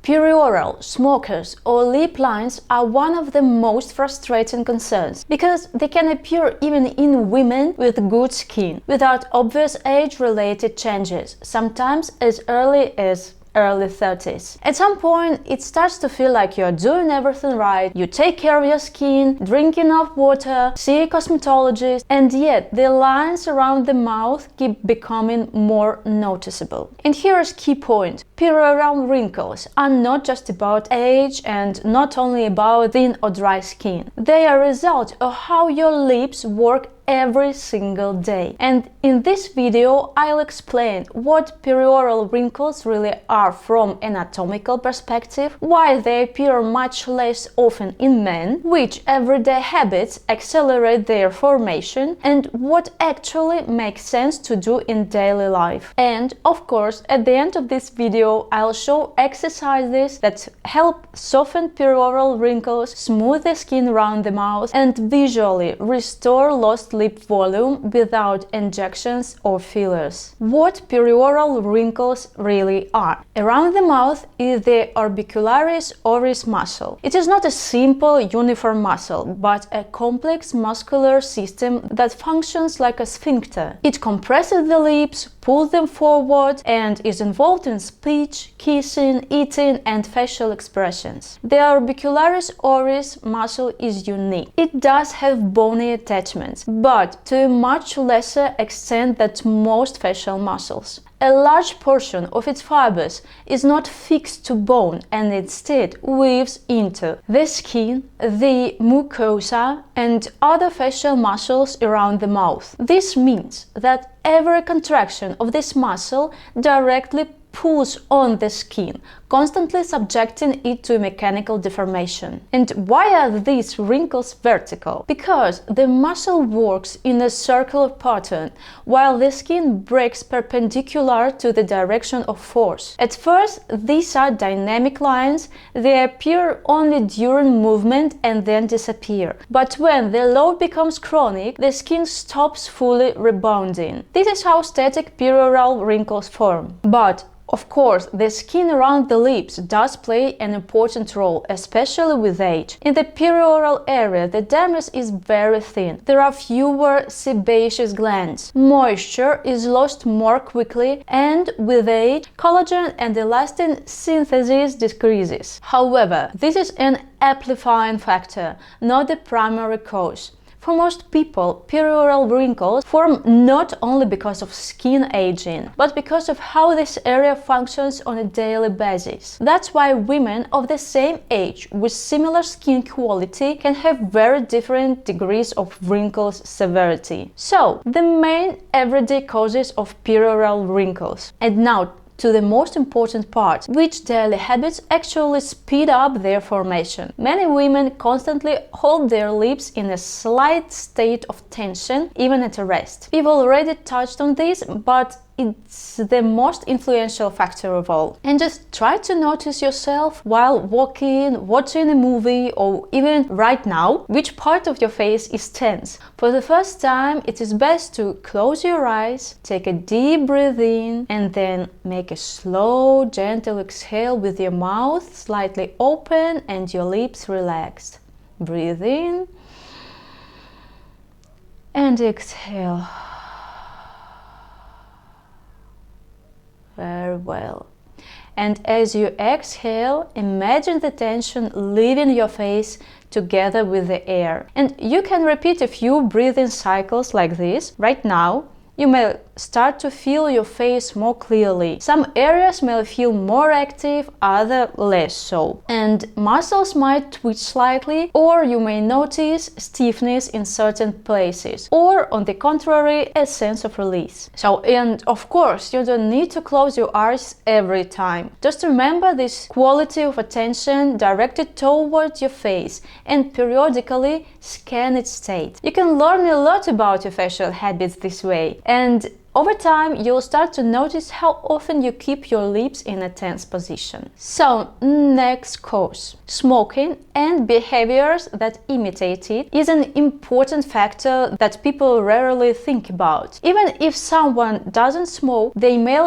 Perioral, smokers, or lip lines are one of the most frustrating concerns because they can appear even in women with good skin, without obvious age-related changes, sometimes as early as early 30s. At some point, it starts to feel like you're doing everything right, you take care of your skin, drink enough water, see a cosmetologist, and yet the lines around the mouth keep becoming more noticeable. And here's key point. Perioral wrinkles are not just about age and not only about thin or dry skin. They are a result of how your lips work every single day. And in this video, I'll explain what perioral wrinkles really are from anatomical perspective, why they appear much less often in men, which everyday habits accelerate their formation, and what actually makes sense to do in daily life. And of course, at the end of this video, I'll show exercises that help soften perioral wrinkles, smooth the skin around the mouth, and visually restore lost lip volume without injections or fillers. What perioral wrinkles really are? Around the mouth is the orbicularis oris muscle. It is not a simple uniform muscle, but a complex muscular system that functions like a sphincter. It compresses the lips, pulls them forward, and is involved in speech, kissing, eating, and facial expressions. The orbicularis oris muscle is unique. It does have bony attachments, but to a much lesser extent than most facial muscles. A large portion of its fibers is not fixed to bone and instead weaves into the skin, the mucosa, and other facial muscles around the mouth. This means that every contraction of this muscle directly pulls on the skin, constantly subjecting it to mechanical deformation. And why are these wrinkles vertical? Because the muscle works in a circular pattern, while the skin breaks perpendicular to the direction of force. At first, these are dynamic lines. They appear only during movement and then disappear. But when the load becomes chronic, the skin stops fully rebounding. This is how static perioral wrinkles form. But of course, the skin around the lips does play an important role, especially with age. In the perioral area, the dermis is very thin. There are fewer sebaceous glands. Moisture is lost more quickly, and with age, collagen and elastin synthesis decreases. However, this is an amplifying factor, not the primary cause. For most people, perioral wrinkles form not only because of skin aging, but because of how this area functions on a daily basis. That's why women of the same age with similar skin quality can have very different degrees of wrinkles severity. So, the main everyday causes of perioral wrinkles. And now, to the most important part, which daily habits actually speed up their formation. Many women constantly hold their lips in a slight state of tension, even at rest. We've already touched on this, but it's the most influential factor of all. And just try to notice yourself while walking, watching a movie, or even right now, which part of your face is tense. For the first time, it is best to close your eyes, take a deep breath in, and then make a slow, gentle exhale with your mouth slightly open and your lips relaxed. Breathe in and exhale. Very well. And as you exhale, imagine the tension leaving your face together with the air. And you can repeat a few breathing cycles like this right now. You may start to feel your face more clearly. Some areas may feel more active, others less so. And muscles might twitch slightly, or you may notice stiffness in certain places, or on the contrary, a sense of release. And of course, you don't need to close your eyes every time. Just remember this quality of attention directed towards your face and periodically scan its state. You can learn a lot about your facial habits this way, and over time, you'll start to notice how often you keep your lips in a tense position. So, next cause. Smoking and behaviors that imitate it is an important factor that people rarely think about. Even if someone doesn't smoke, they may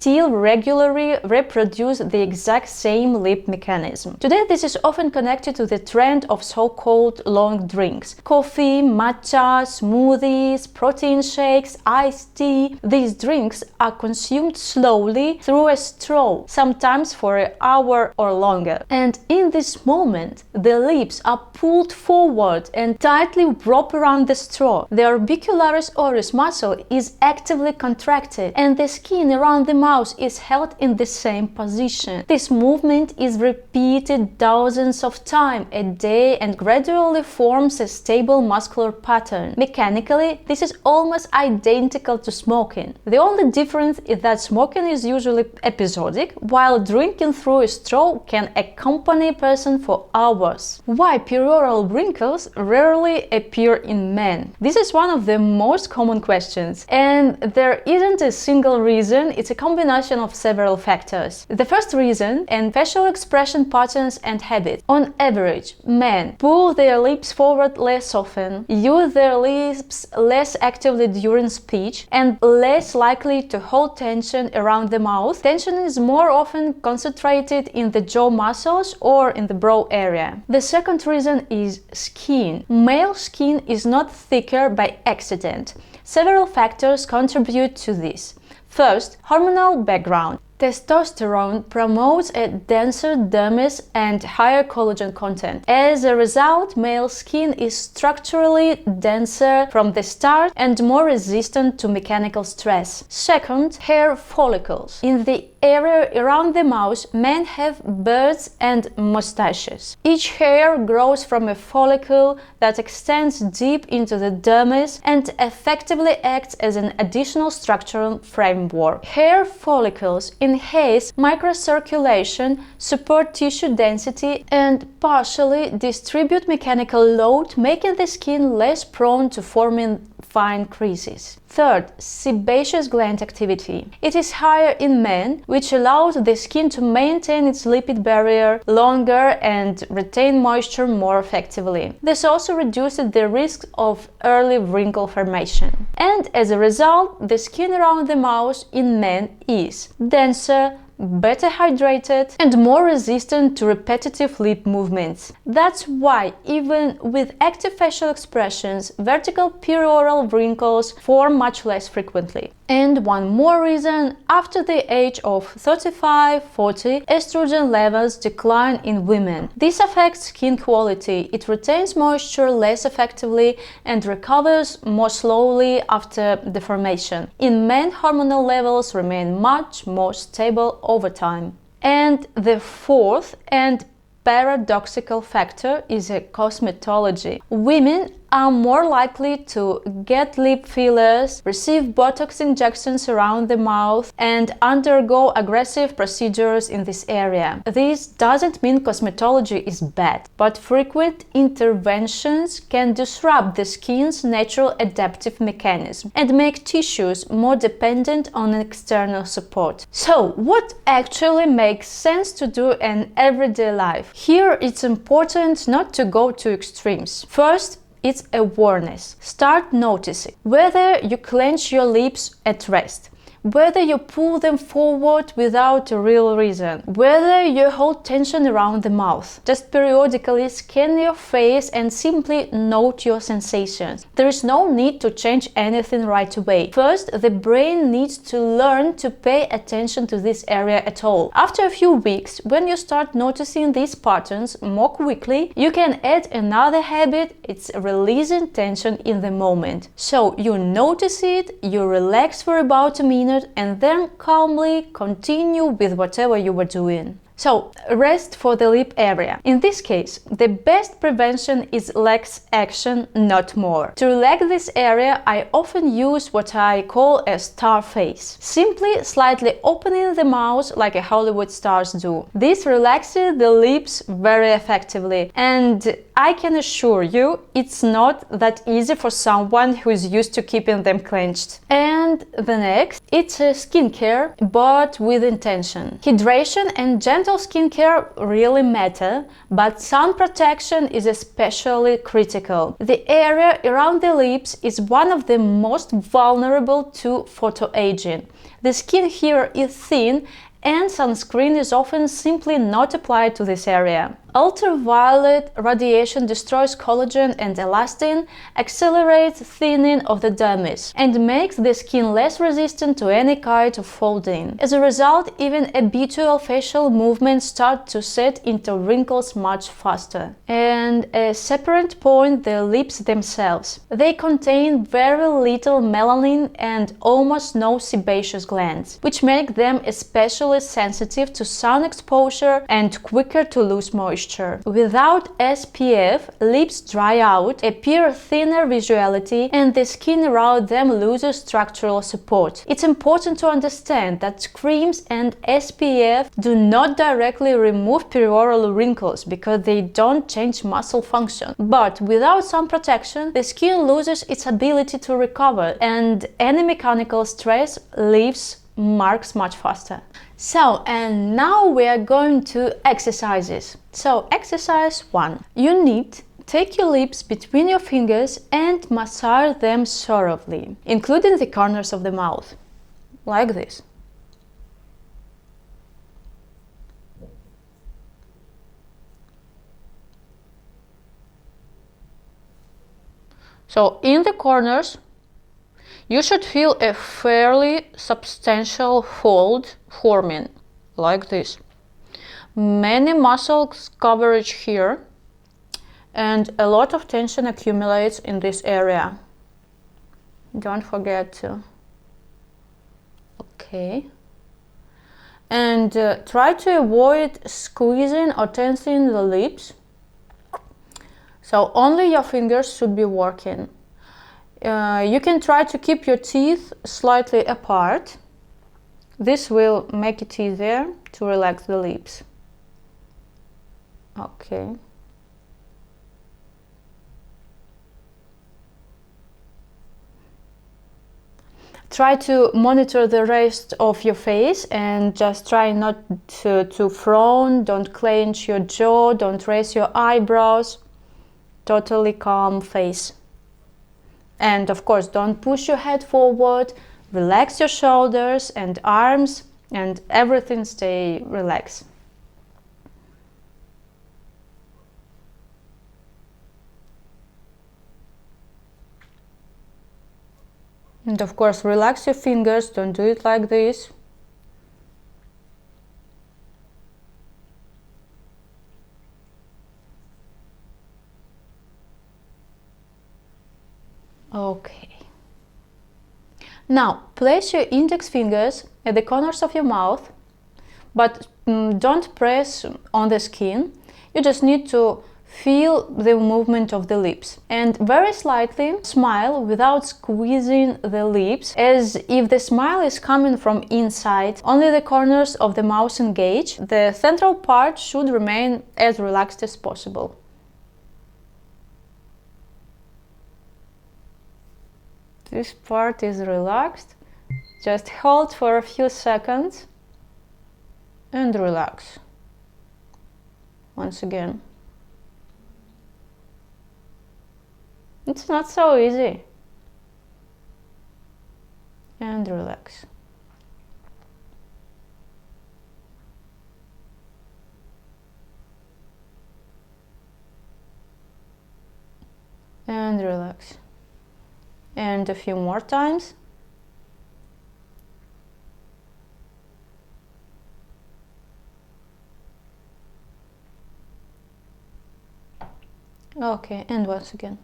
still regularly reproduce the exact same lip mechanism. Today, this is often connected to the trend of so-called long drinks. Coffee, matcha, smoothies, protein shakes, iced tea. These drinks are consumed slowly through a straw, sometimes for an hour or longer. And in this moment, the lips are pulled forward and tightly wrap around the straw. The orbicularis oris muscle is actively contracted and the skin around the mouth is held in the same position. This movement is repeated dozens of times a day and gradually forms a stable muscular pattern. Mechanically, this is almost identical to smoking. The only difference is that smoking is usually episodic, while drinking through a straw can accompany a person for hours. Why perioral wrinkles rarely appear in men? This is one of the most common questions, and there isn't a single reason. It's a combination of several factors. The first reason, and facial expression patterns and habits. On average, men pull their lips forward less often, use their lips less actively during speech, and less likely to hold tension around the mouth. Tension is more often concentrated in the jaw muscles or in the brow area. The second reason is skin. Male skin is not thicker by accident. Several factors contribute to this. First, hormonal background. Testosterone promotes a denser dermis and higher collagen content. As a result, male skin is structurally denser from the start and more resistant to mechanical stress. Second, hair follicles. In the area around the mouth, men have beards and mustaches. Each hair grows from a follicle that extends deep into the dermis and effectively acts as an additional structural framework. Hair follicles enhance microcirculation, support tissue density, and partially distribute mechanical load, making the skin less prone to forming fine creases. Third, sebaceous gland activity. It is higher in men, which allows the skin to maintain its lipid barrier longer and retain moisture more effectively. This also reduces the risk of early wrinkle formation. And as a result, the skin around the mouth in men is denser, better hydrated, and more resistant to repetitive lip movements. That's why, even with active facial expressions, vertical perioral wrinkles form much less frequently. And one more reason, after the age of 35-40, estrogen levels decline in women. This affects skin quality. It retains moisture less effectively and recovers more slowly after deformation. In men, hormonal levels remain much more stable over time. And the fourth and paradoxical factor is a cosmetology. Women are more likely to get lip fillers, receive Botox injections around the mouth, and undergo aggressive procedures in this area. This doesn't mean cosmetology is bad, but frequent interventions can disrupt the skin's natural adaptive mechanism and make tissues more dependent on external support. So, what actually makes sense to do in everyday life? Here, it's important not to go to extremes. First, it's awareness. Start noticing whether you clench your lips at rest, whether you pull them forward without a real reason, whether you hold tension around the mouth. Just periodically scan your face and simply note your sensations. There is no need to change anything right away. First, the brain needs to learn to pay attention to this area at all. After a few weeks, when you start noticing these patterns more quickly, you can add another habit. It's releasing tension in the moment. So you notice it, you relax for about a minute, and then calmly continue with whatever you were doing. So, rest for the lip area. In this case, the best prevention is less action, not more. To relax this area, I often use what I call a star face. Simply slightly opening the mouth like a Hollywood stars do. This relaxes the lips very effectively, and I can assure you it's not that easy for someone who is used to keeping them clenched. And the next, it's a skincare, but with intention. Hydration and gentle gentle skincare really matter, but sun protection is especially critical. The area around the lips is one of the most vulnerable to photoaging. The skin here is thin and sunscreen is often simply not applied to this area. Ultraviolet radiation destroys collagen and elastin, accelerates thinning of the dermis, and makes the skin less resistant to any kind of folding. As a result, even habitual facial movements start to set into wrinkles much faster. And a separate point, the lips themselves. They contain very little melanin and almost no sebaceous glands, which make them especially sensitive to sun exposure and quicker to lose moisture. Without SPF, lips dry out, appear thinner visually, and the skin around them loses structural support. It's important to understand that creams and SPF do not directly remove perioral wrinkles because they don't change muscle function. But without sun protection, the skin loses its ability to recover, and any mechanical stress leaves marks much faster. So, and now we are going to exercises. So, exercise 1. You need take your lips between your fingers and massage them thoroughly, including the corners of the mouth, like this. So, in the corners, you should feel a fairly substantial fold forming, like this. Many muscles coverage here, and a lot of tension accumulates in this area. Don't forget to. Okay. And try to avoid squeezing or tensing the lips. So only your fingers should be working. You can try to keep your teeth slightly apart. This will make it easier to relax the lips. Okay. Try to monitor the rest of your face and just try not to frown, don't clench your jaw, don't raise your eyebrows. Totally calm face. And of course, don't push your head forward, relax your shoulders and arms, and everything stay relaxed. And of course, relax your fingers, don't do it like this. Okay. Now, place your index fingers at the corners of your mouth, but don't press on the skin. You just need to feel the movement of the lips. And very slightly smile without squeezing the lips, as if the smile is coming from inside. Only the corners of the mouth engage. The central part should remain as relaxed as possible. This part is relaxed. Just hold for a few seconds and relax. Once again. It's not so easy. And relax. And relax. And a few more times. Okay, and once again.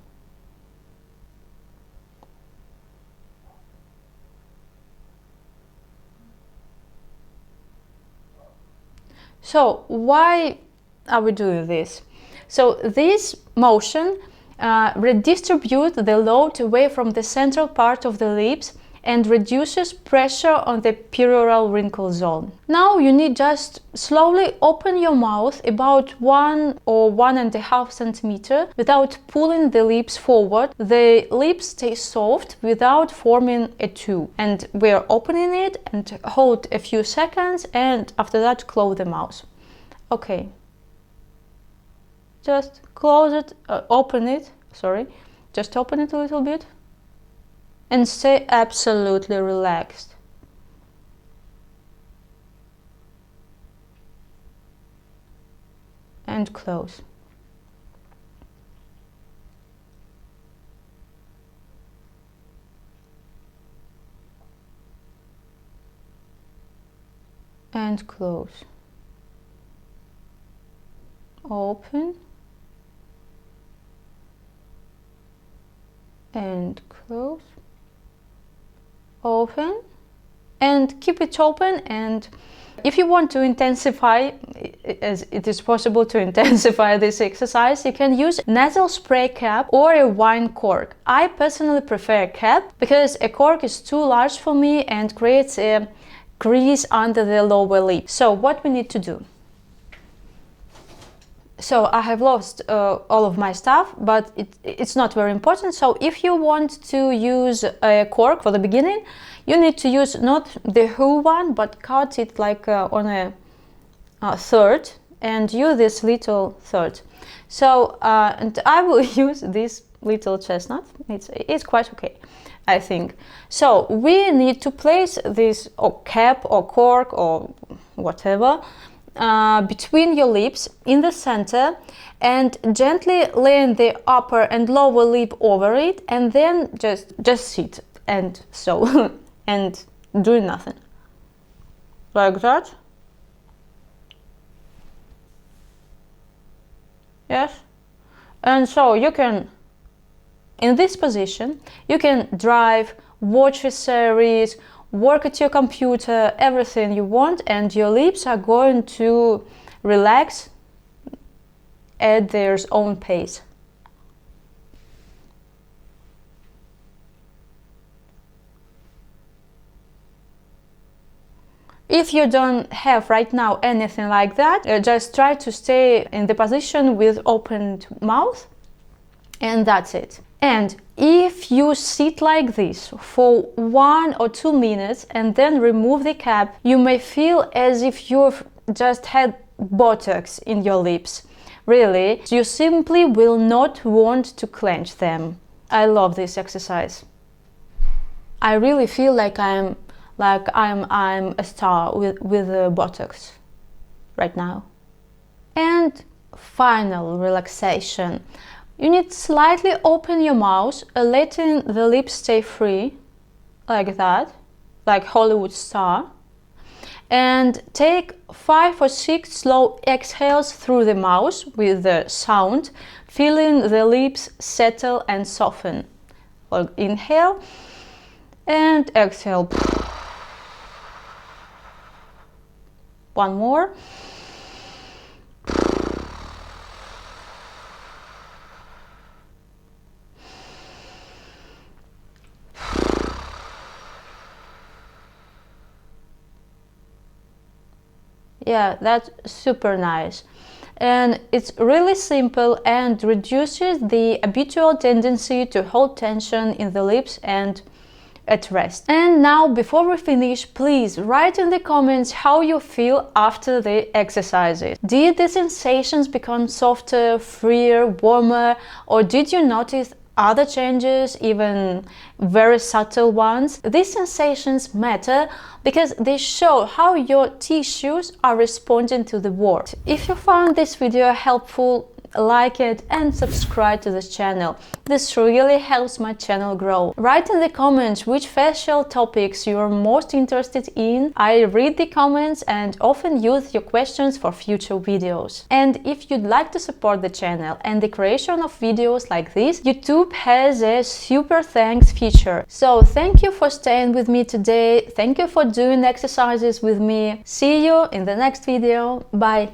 So why are we doing this? So this motion redistributes the load away from the central part of the lips and reduces pressure on the perioral wrinkle zone. Now you need just slowly open your mouth about 1 or 1.5 centimeter without pulling the lips forward. The lips stay soft without forming a tube. And we're opening it and hold a few seconds, and after that close the mouth. Okay. Just close it, open it, sorry. Just open it a little bit. And stay absolutely relaxed. And close. And close. Open. And close. Open. And keep it open. And if you want to intensify, as it is possible to intensify this exercise, you can use nasal spray cap or a wine cork. I personally prefer a cap because a cork is too large for me and creates a crease under the lower lip. So what we need to do? So I have lost all of my stuff, but it's not very important. So if you want to use a cork for the beginning, you need to use not the whole one, but cut it like on a third and use this little third. So and I will use this little chestnut. It's quite okay, I think. So we need to place this cap or cork or whatever between your lips in the center and gently laying the upper and lower lip over it, and then just sit and so and doing nothing like that. Yes. And so you can, in this position, you can drive, watch a series, work at your computer, everything you want, and your lips are going to relax at their own pace. If you don't have right now anything like that, just try to stay in the position with opened mouth, and that's it. And if you sit like this for 1 or 2 minutes and then remove the cap, you may feel as if you've just had Botox in your lips. Really, you simply will not want to clench them. I love this exercise. I really feel like I'm a star with Botox right now. And final relaxation. You need to slightly open your mouth, letting the lips stay free, like that, like Hollywood star. And take 5 or 6 slow exhales through the mouth with the sound, feeling the lips settle and soften. Or inhale and exhale. One more. Yeah, that's super nice. And it's really simple and reduces the habitual tendency to hold tension in the lips and at rest. And now, before we finish, please write in the comments how you feel after the exercises. Did the sensations become softer, freer, warmer, or did you notice other changes, even very subtle ones? These sensations matter because they show how your tissues are responding to the work. If you found this video helpful, like it and subscribe to this channel. This really helps my channel grow. Write in the comments which facial topics you are most interested in. I read the comments and often use your questions for future videos. And if you'd like to support the channel and the creation of videos like this, YouTube has a super thanks feature. So thank you for staying with me today. Thank you for doing exercises with me. See you in the next video. Bye.